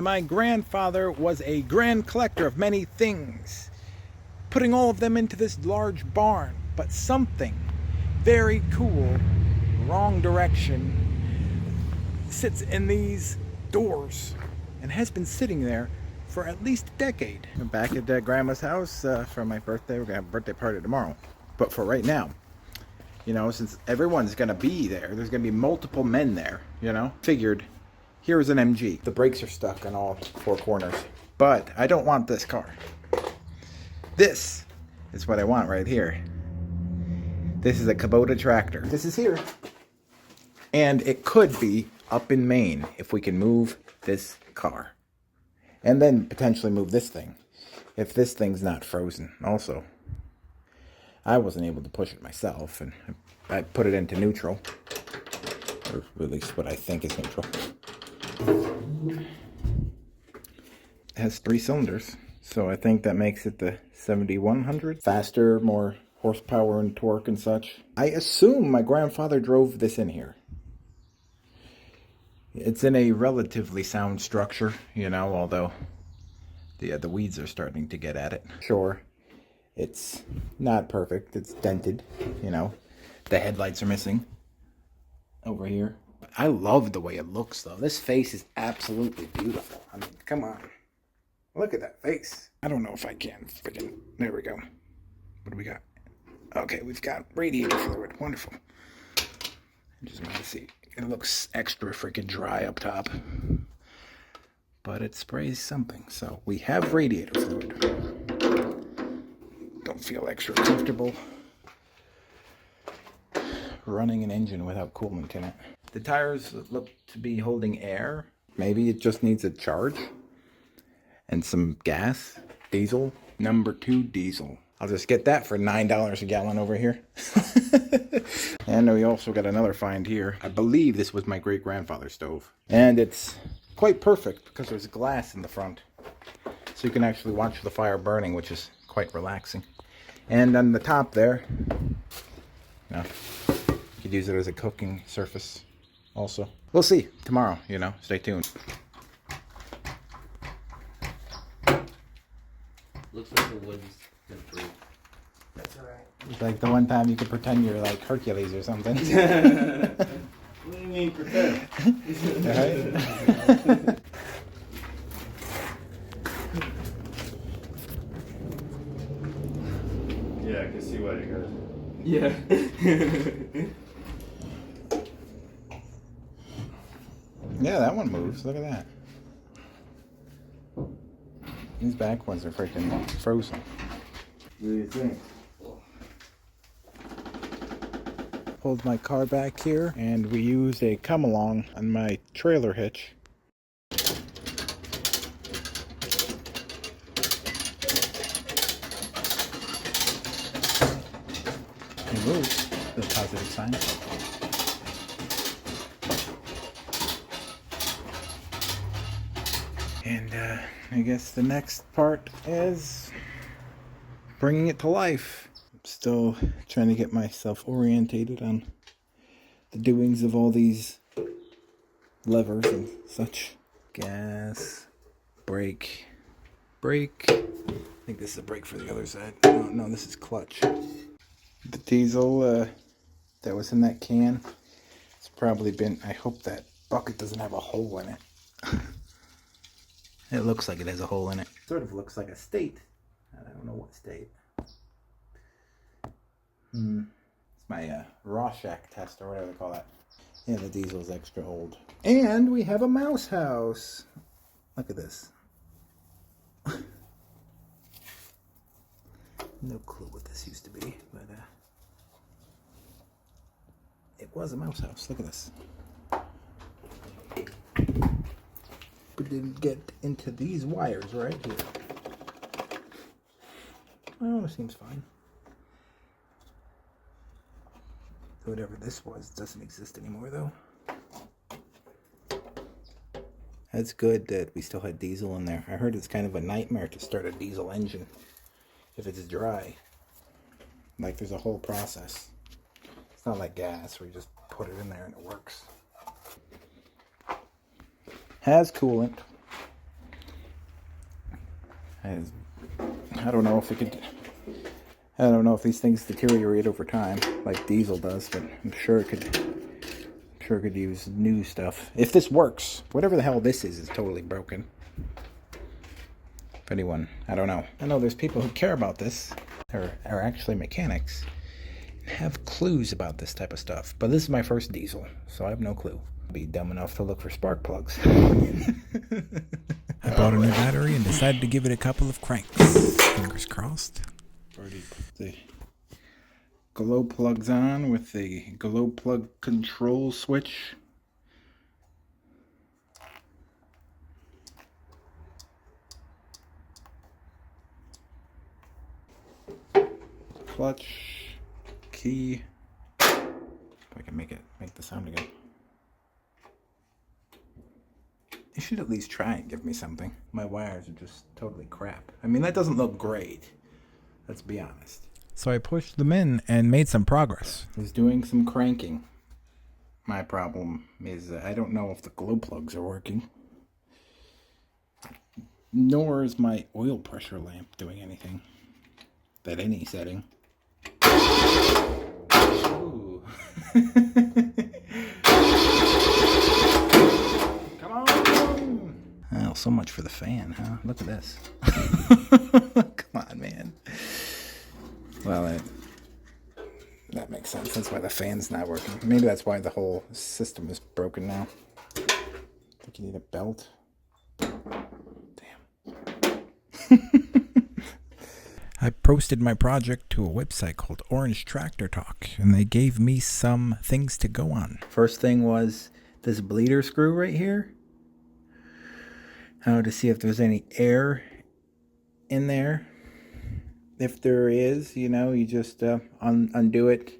my grandfather was a grand collector of many things, putting all of them into this large barn. But something very cool, wrong direction, sits in these doors and has been sitting there for at least a decade. I'm back at Grandma's house for my birthday. We're gonna have a birthday party tomorrow. But for right now, you know, since everyone's gonna be there, there's gonna be multiple men there, you know? Figured, here's an MG. The brakes are stuck on all four corners. But I don't want this car. This is what I want right here. This is a Kubota tractor. This is here. And it could be up in Maine if we can move this car. And then potentially move this thing. If this thing's not frozen also. I wasn't able to push it myself, and I put it into neutral. Or at least what I think is neutral. It has 3 cylinders, so I think that makes it the 7100. Faster, more horsepower and torque and such. I assume my grandfather drove this in here. It's in a relatively sound structure, you know, although the weeds are starting to get at it. Sure, it's not perfect. It's dented, you know. The headlights are missing over here. I love the way it looks, though. This face is absolutely beautiful. I mean, come on. Look at that face. I don't know if I can freaking... There we go. What do we got? Okay, we've got radiator fluid. Wonderful. I just want to see. It looks extra freaking dry up top. But it sprays something. So we have radiator fluid. Don't feel extra comfortable running an engine without coolant in it. The tires look to be holding air. Maybe it just needs a charge. And some gas. Diesel. Number 2 diesel. I'll just get that for $9 a gallon over here. And we also got another find here. I believe this was my great-grandfather's stove. And it's quite perfect because there's glass in the front. So you can actually watch the fire burning, which is quite relaxing. And on the top there, you could use it as a cooking surface also. We'll see tomorrow, you know, stay tuned. Looks like the wood's been through. That's alright. It's like the one time you could pretend you're like Hercules or something. What do you mean pretend? Alright. Yeah, I can see why you guys. Yeah. Yeah, that one moves. Look at that. These back ones are freaking frozen. What do you think? Pulled my car back here, and we used a come-along on my trailer hitch. It moves. That's a positive sign. And I guess the next part is bringing it to life. I'm still trying to get myself orientated on the doings of all these levers and such. Gas, brake, brake. I think this is a brake for the other side. No, this is clutch. The diesel that was in that can, it's probably been, I hope that bucket doesn't have a hole in it. It looks like it has a hole in it. Sort of looks like a state. I don't know what state. It's my Rorschach test or whatever they call that. Yeah, the diesel's extra old. And we have a mouse house. Look at this. No clue what this used to be, but it was a mouse house. Look at this. But didn't get into these wires right here. Well, it seems fine. Whatever this was doesn't exist anymore, though. That's good that we still had diesel in there. I heard it's kind of a nightmare to start a diesel engine if it's dry. Like, there's a whole process. It's not like gas where you just put it in there and it works. Has coolant. I don't know if it could. I don't know if these things deteriorate over time like diesel does, but I'm sure it could. I'm sure it could use new stuff if this works. Whatever the hell this is totally broken. If anyone, I don't know. I know there's people who care about this, or are actually mechanics, and have clues about this type of stuff. But this is my first diesel, so I have no clue. I'd be dumb enough to look for spark plugs. I bought a new battery and decided to give it a couple of cranks. Fingers crossed. Already put the glow plugs on with the glow plug control switch. Clutch, key. If I can make the sound again. You should at least try and give me something. My wires are just totally crap. I mean, that doesn't look great. Let's be honest. So I pushed them in and made some progress. I was doing some cranking. My problem is I don't know if the glow plugs are working. Nor is my oil pressure lamp doing anything. At any setting. Ooh. Come on! Oh, so much for the fan, huh? Look at this. Come on, man. Well, that makes sense. That's why the fan's not working. Maybe that's why the whole system is broken now. I think you need a belt. Damn. I posted my project to a website called Orange Tractor Talk, and they gave me some things to go on. First thing was this bleeder screw right here. How to see if there's any air in there. If there is, you know, you just undo it,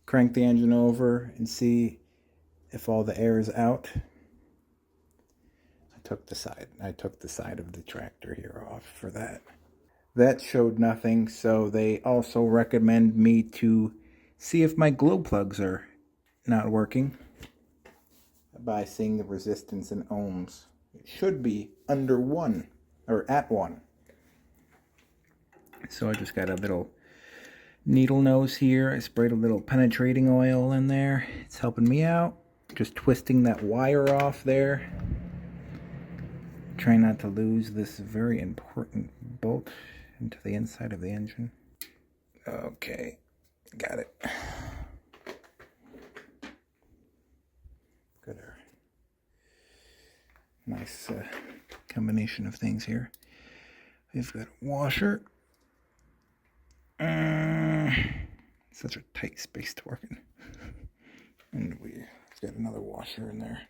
crank the engine over, and see if all the air is out. I took the side of the tractor here off for that. That showed nothing, so they also recommend me to see if my glow plugs are not working by seeing the resistance in ohms. It should be under 1, or at 1. So I just got a little needle nose here. I sprayed a little penetrating oil in there. It's helping me out. Just twisting that wire off there. Trying not to lose this very important bolt into the inside of the engine. Okay, got it. Good. Nice combination of things here. We've got a washer. Such a tight space to work in. And we've got another washer in there.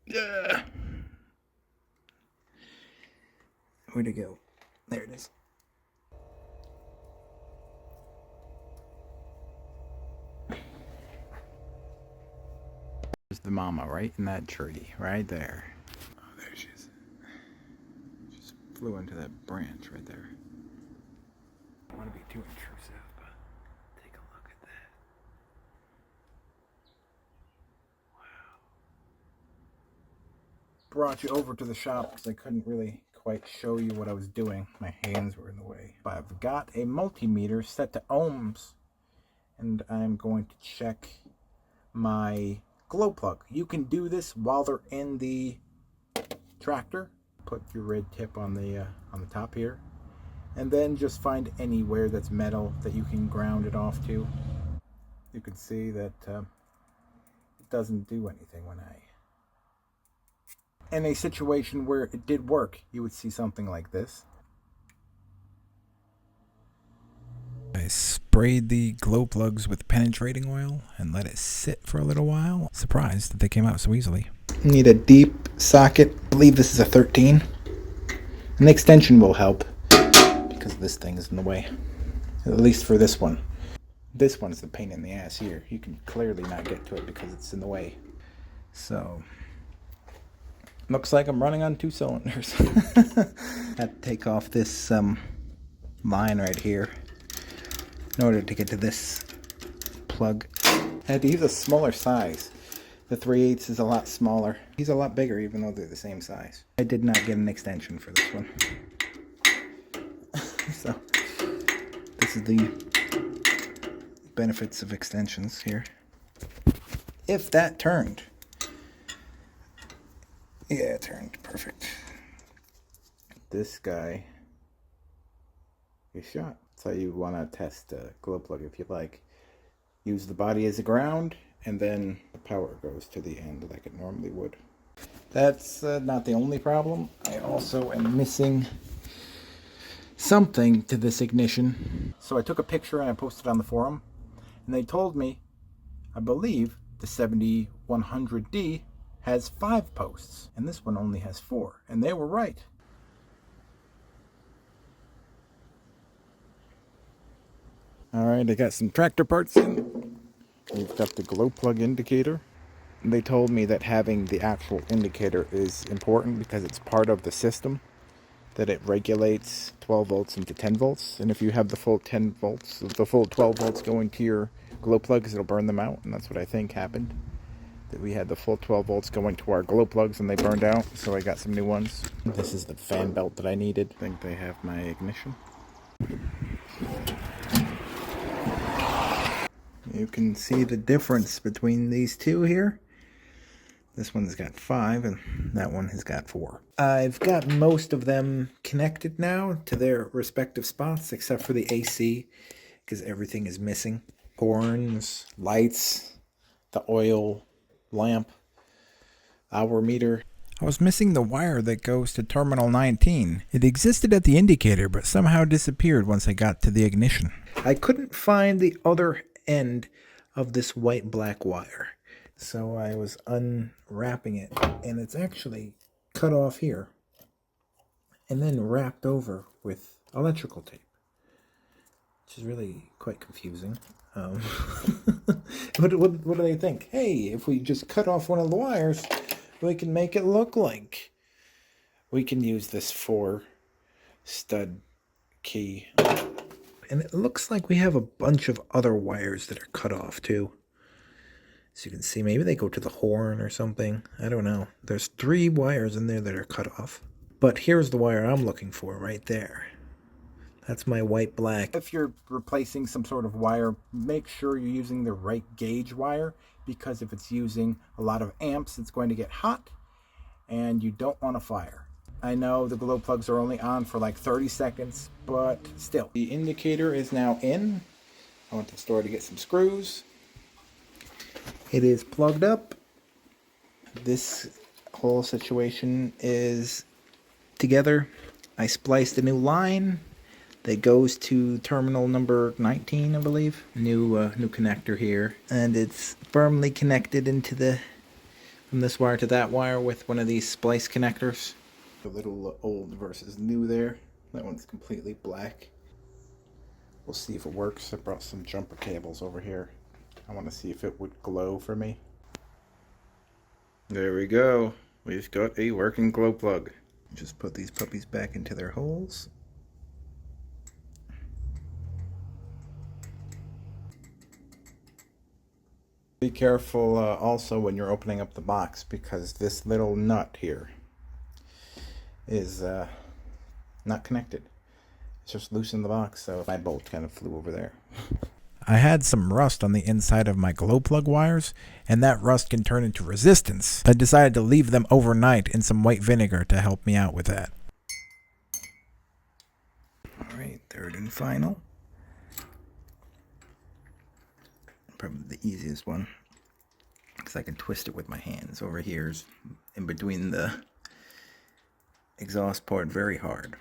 Yeah. Where'd it go? There it is. There's the mama right in that tree, right there. Oh, there she is. Just flew into that branch right there. I don't want to be too intrusive, but take a look at that. Brought you over to the shop because I couldn't really quite show you what I was doing. My hands were in the way. But I've got a multimeter set to ohms, and I'm going to check my glow plug. You can do this while they're in the tractor. Put your red tip on the top here, and then just find anywhere that's metal that you can ground it off to. You can see that it doesn't do anything when in a situation where it did work, you would see something like this. I sprayed the glow plugs with penetrating oil and let it sit for a little while. Surprised that they came out so easily. Need a deep socket. I believe this is a 13. An extension will help because this thing is in the way. At least for this one. This one's the pain in the ass here. You can clearly not get to it because it's in the way. So looks like I'm running on 2 cylinders. Had to take off this line right here in order to get to this plug. I had to use a smaller size The 3/8 is a lot smaller. He's a lot bigger even though they're the same size. I did not get an extension for this one. So this is the benefits of extensions here. If that turned. Yeah, it turned perfect. This guy is shot. So you want to test a glow plug if you like. Use the body as a ground, and then the power goes to the end like it normally would. That's not the only problem. I also am missing something to this ignition. So I took a picture and I posted it on the forum, and they told me, I believe, the 7100D has 5 posts, and this one only has 4, and they were right. Alright, I got some tractor parts in. We've got the glow plug indicator. They told me that having the actual indicator is important because it's part of the system, that it regulates 12 volts into 10 volts, and if you have the full 10 volts, the full 12 volts going to your glow plugs, it'll burn them out, and that's what I think happened. That we had the full 12 volts going to our glow plugs and they burned out, so I got some new ones. This is the fan belt that I needed. I think they have my ignition. You can see the difference between these two here. This one's got 5 and that one has got 4. I've got most of them connected now to their respective spots except for the AC because everything is missing. Horns, lights, the oil lamp, hour meter. I was missing the wire that goes to terminal 19. It existed at the indicator but somehow disappeared once I got to the ignition. I couldn't find the other end of this white-black wire. So I was unwrapping it, and it's actually cut off here and then wrapped over with electrical tape, which is really quite confusing. What do they think? Hey, if we just cut off one of the wires, we can make it look like we can use this 4-stud key. And it looks like we have a bunch of other wires that are cut off too. So you can see, maybe they go to the horn or something. I don't know. There's 3 wires in there that are cut off. But here's the wire I'm looking for right there. That's my white-black. If you're replacing some sort of wire, make sure you're using the right gauge wire, because if it's using a lot of amps, it's going to get hot, and you don't want a fire. I know the glow plugs are only on for like 30 seconds, but still. The indicator is now in. I went to the store to get some screws. It is plugged up. This whole situation is together. I spliced a new line that goes to terminal number 19, I believe. New connector here, and it's firmly connected into from this wire to that wire with one of these splice connectors. A little old versus new there. That one's completely black. We'll see if it works. I brought some jumper cables over here. I want to see if it would glow for me. There we go. We've got a working glow plug. Just put these puppies back into their holes. Be careful also when you're opening up the box, because this little nut here is not connected. It's just loose in the box, so my bolt kind of flew over there. I had some rust on the inside of my glow plug wires, and that rust can turn into resistance. I decided to leave them overnight in some white vinegar to help me out with that. Alright, third and final. Probably the easiest one, because I can twist it with my hands. Over here's in between the exhaust port, very hard.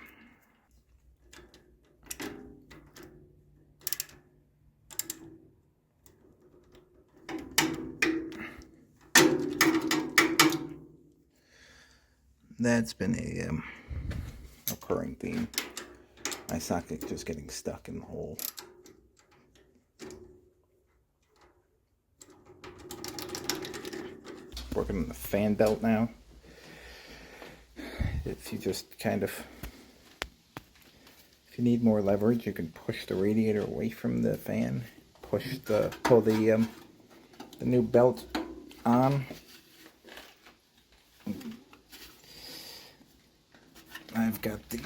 That's been a recurring theme. My socket just getting stuck in the hole. Working on the fan belt now. If you just kind of, if you need more leverage, you can push the radiator away from the fan. Pull the new belt on. I've got the...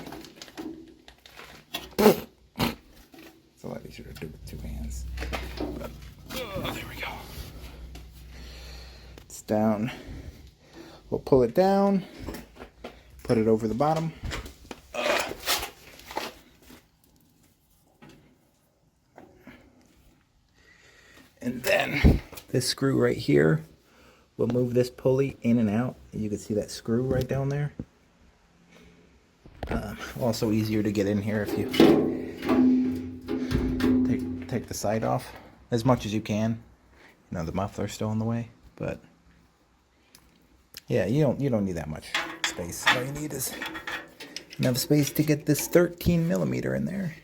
It's a lot easier to do with two hands. But, there we go. It's down. We'll pull it down, put it over the bottom. And then this screw right here will move this pulley in and out. You can see that screw right down there. Also easier to get in here if you take the side off as much as you can. You know, the muffler's still in the way, but yeah, you don't need that much space. All you need is enough space to get this 13 millimeter in there.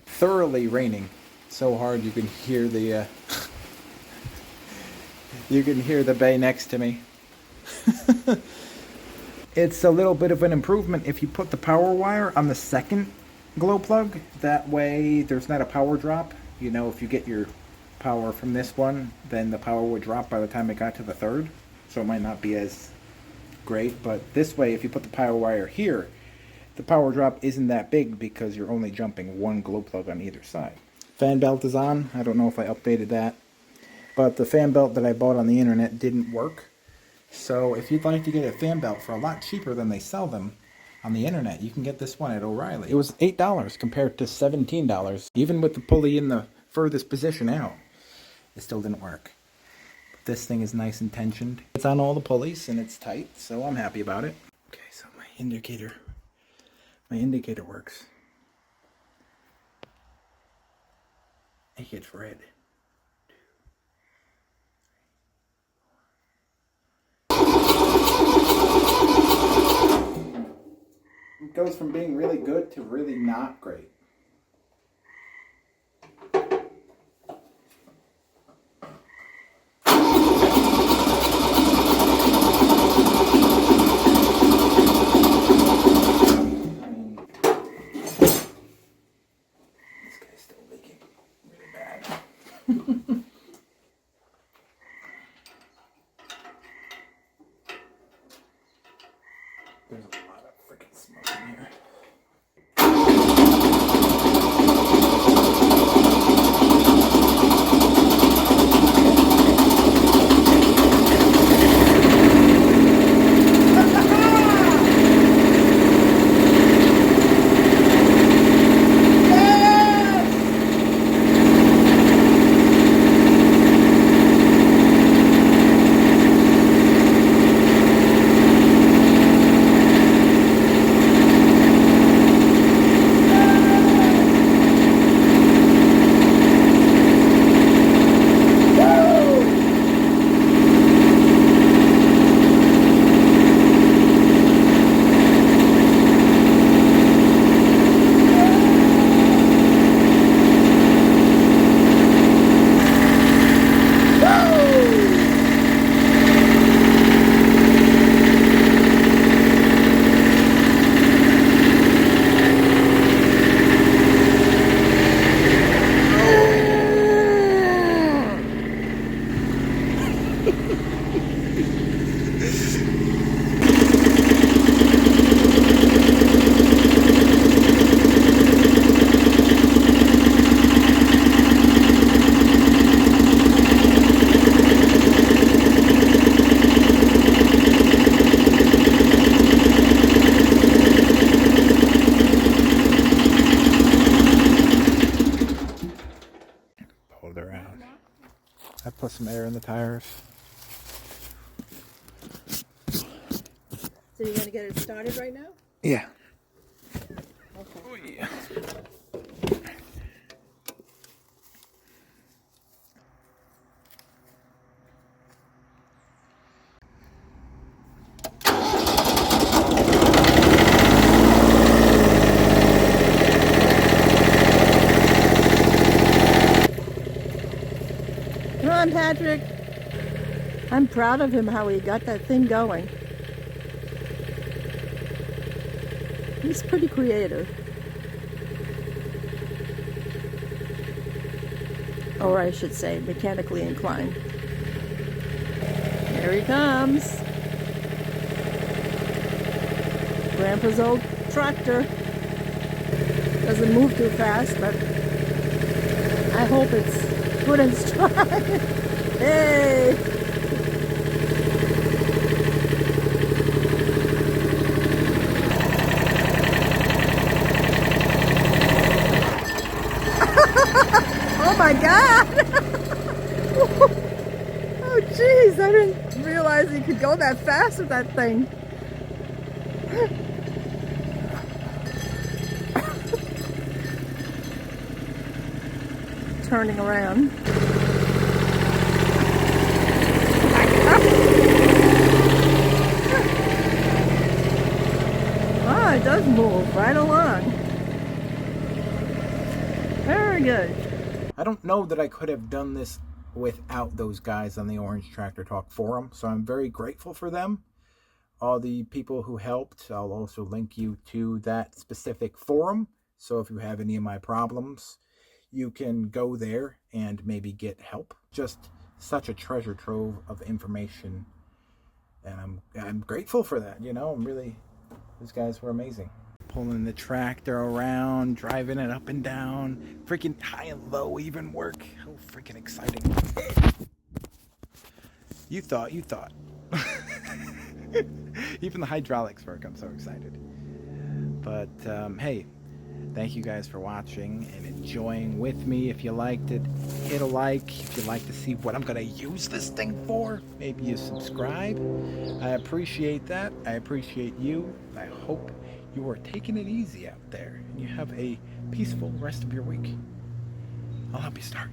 Thoroughly raining. So hard you can hear the bay next to me. It's a little bit of an improvement if you put the power wire on the second glow plug. That way there's not a power drop. You know, if you get your power from this one, then the power would drop by the time it got to the third. So it might not be as great, but this way if you put the power wire here, the power drop isn't that big because you're only jumping one glow plug on either side. Fan belt is on. I don't know if I updated that, but the fan belt that I bought on the internet didn't work. So if you'd like to get a fan belt for a lot cheaper than they sell them on the internet, you can get this one at O'Reilly. It was $8 compared to $17. Even with the pulley in the furthest position out, it still didn't work. But this thing is nice and tensioned. It's on all the pulleys and it's tight, so I'm happy about it. Okay, so my indicator works. It gets red. It goes from being really good to really not great. There's a lot of freaking smoke in here. Around. I put some air in the tires. So you're going to get it started right now? Yeah. Okay. Oh, yeah. Come on, Patrick. I'm proud of him how he got that thing going. He's pretty creative. Or I should say, mechanically inclined. Here he comes. Grandpa's old tractor. Doesn't move too fast, but I hope it's good and strong. Hey! Oh my God! Oh jeez, I didn't realize you could go that fast with that thing. Turning around. Oh, it does move right along. Very good. I don't know that I could have done this without those guys on the Orange Tractor Talk forum, so I'm very grateful for them. All the people who helped, I'll also link you to that specific forum, so if you have any of my problems, you can go there and maybe get help. Just such a treasure trove of information, and I'm grateful for that. You know, these guys were amazing. Pulling the tractor around, driving it up and down, freaking high and low even work. How freaking exciting. You thought. Even the hydraulics work. I'm so excited. But hey, thank you guys for watching and enjoying with me. If you liked it, hit a like. If you'd like to see what I'm gonna use this thing for, maybe you subscribe. I appreciate that. I appreciate you. I hope you are taking it easy out there and you have a peaceful rest of your week. I'll help you start.